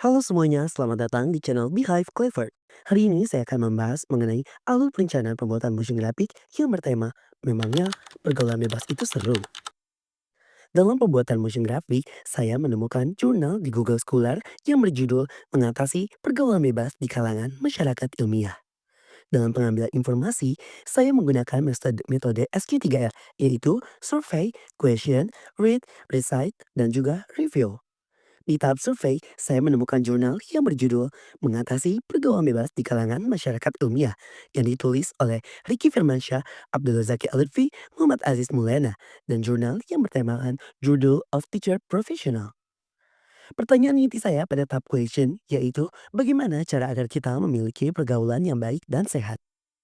Halo semuanya, selamat datang di channel Beehive Clever. Hari ini saya akan membahas mengenai alur perencanaan pembuatan motion graphic yang bertema memangnya pergaulan bebas itu seru. Dalam pembuatan motion graphic, saya menemukan jurnal di Google Scholar yang berjudul Mengatasi Pergaulan Bebas di Kalangan Masyarakat Ilmiah. Dalam pengambilan informasi, saya menggunakan metode SQ3R, yaitu Survey, Question, Read, Recite, dan juga Review. Di tahap survei, saya menemukan jurnal yang berjudul Mengatasi Pergaulan Bebas di Kalangan Masyarakat Ilmiah yang ditulis oleh Ricky Firmansyah, Abdul Zaki Alutfi, Muhammad Aziz Mulena, dan jurnal yang bertemakan Journal of Teacher Professional. Pertanyaan inti saya pada tahap question yaitu bagaimana cara agar kita memiliki pergaulan yang baik dan sehat.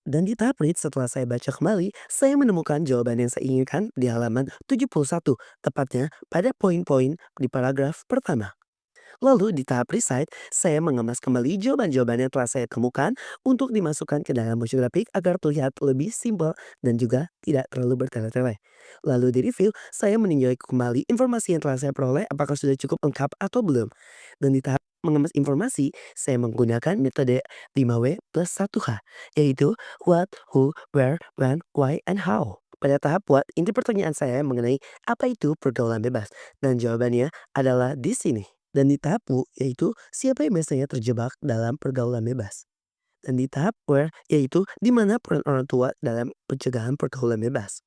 Dan di tahap read setelah saya baca kembali, saya menemukan jawaban yang saya inginkan di halaman 71, tepatnya pada poin-poin di paragraf pertama. Lalu di tahap recite, saya mengemas kembali jawaban-jawaban yang telah saya temukan untuk dimasukkan ke dalam motion grafik agar terlihat lebih simpel dan juga tidak terlalu bertele-tele. Lalu di review, saya meninjau kembali informasi yang telah saya peroleh apakah sudah cukup lengkap atau belum. Dan di tahap mengemas informasi, saya menggunakan metode 5W plus 1H, yaitu what, who, where, when, why, and how. Pada tahap what, inti pertanyaan saya mengenai apa itu pergaulan bebas, dan jawabannya adalah di sini. Dan di tahap U, yaitu siapa yang biasanya terjebak dalam pergaulan bebas. Dan di tahap where, yaitu di mana peran orang tua dalam pencegahan pergaulan bebas.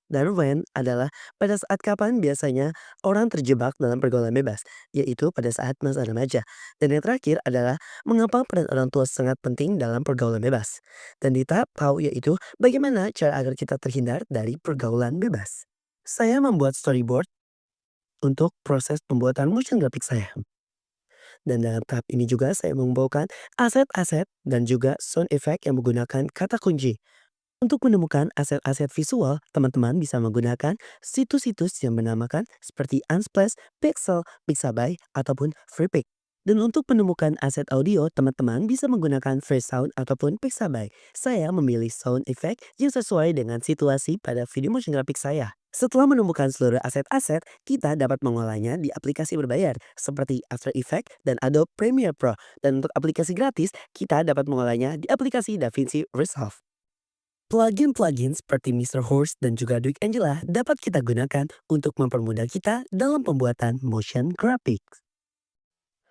Dan when adalah pada saat kapan biasanya orang terjebak dalam pergaulan bebas, yaitu pada saat masa remaja. Dan yang terakhir adalah mengapa peran orang tua sangat penting dalam pergaulan bebas. Dan di tahap how, yaitu bagaimana cara agar kita terhindar dari pergaulan bebas. Saya membuat storyboard untuk proses pembuatan motion graphic saya. Dan dalam tahap ini juga saya membawakan aset-aset dan juga sound effect yang menggunakan kata kunci. Untuk menemukan aset-aset visual, teman-teman bisa menggunakan situs-situs yang menamakan seperti Unsplash, Pixel, Pixabay, ataupun Freepik. Dan untuk menemukan aset audio, teman-teman bisa menggunakan Freesound ataupun Pixabay. Saya memilih sound effect yang sesuai dengan situasi pada video motion graphic saya. Setelah menemukan seluruh aset-aset, kita dapat mengolahnya di aplikasi berbayar seperti After Effects dan Adobe Premiere Pro. Dan untuk aplikasi gratis, kita dapat mengolahnya di aplikasi DaVinci Resolve. Plugin-plugin seperti Mr. Horse dan juga Duke Angela dapat kita gunakan untuk mempermudah kita dalam pembuatan motion graphics.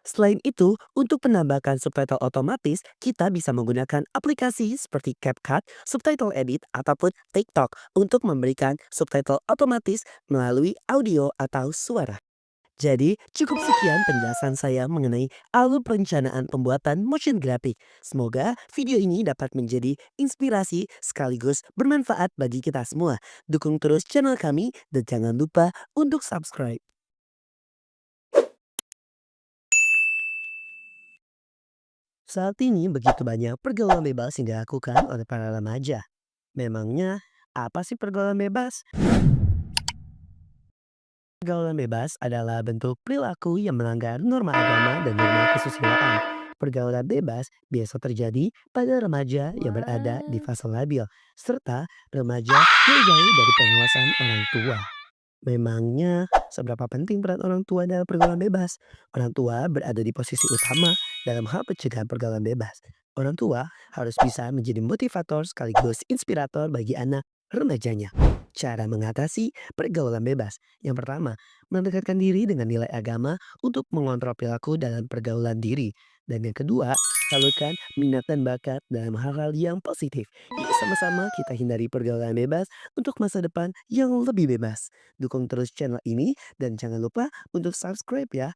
Selain itu, untuk menambahkan subtitle otomatis, kita bisa menggunakan aplikasi seperti CapCut, Subtitle Edit, ataupun TikTok untuk memberikan subtitle otomatis melalui audio atau suara. Jadi, cukup sekian penjelasan saya mengenai alur perencanaan pembuatan motion graphic. Semoga video ini dapat menjadi inspirasi sekaligus bermanfaat bagi kita semua. Dukung terus channel kami dan jangan lupa untuk subscribe. Saat ini begitu banyak pergaulan bebas yang dilakukan oleh para remaja. Memangnya apa sih pergaulan bebas? Pergaulan bebas adalah bentuk perilaku yang melanggar norma agama dan norma kesusilaan. Pergaulan bebas biasa terjadi pada remaja yang berada di fase labil, serta remaja yang jauh dari pengawasan orang tua. Memangnya seberapa penting peran orang tua dalam pergaulan bebas? Orang tua berada di posisi utama dalam hal pencegahan pergaulan bebas. Orang tua harus bisa menjadi motivator sekaligus inspirator bagi anak remajanya. Cara mengatasi pergaulan bebas. Yang pertama, mendekatkan diri dengan nilai agama untuk mengontrol perilaku dalam pergaulan diri. Dan yang kedua, salurkan minat dan bakat dalam hal-hal yang positif. Yuk sama-sama kita hindari pergaulan bebas untuk masa depan yang lebih bebas. Dukung terus channel ini dan jangan lupa untuk subscribe ya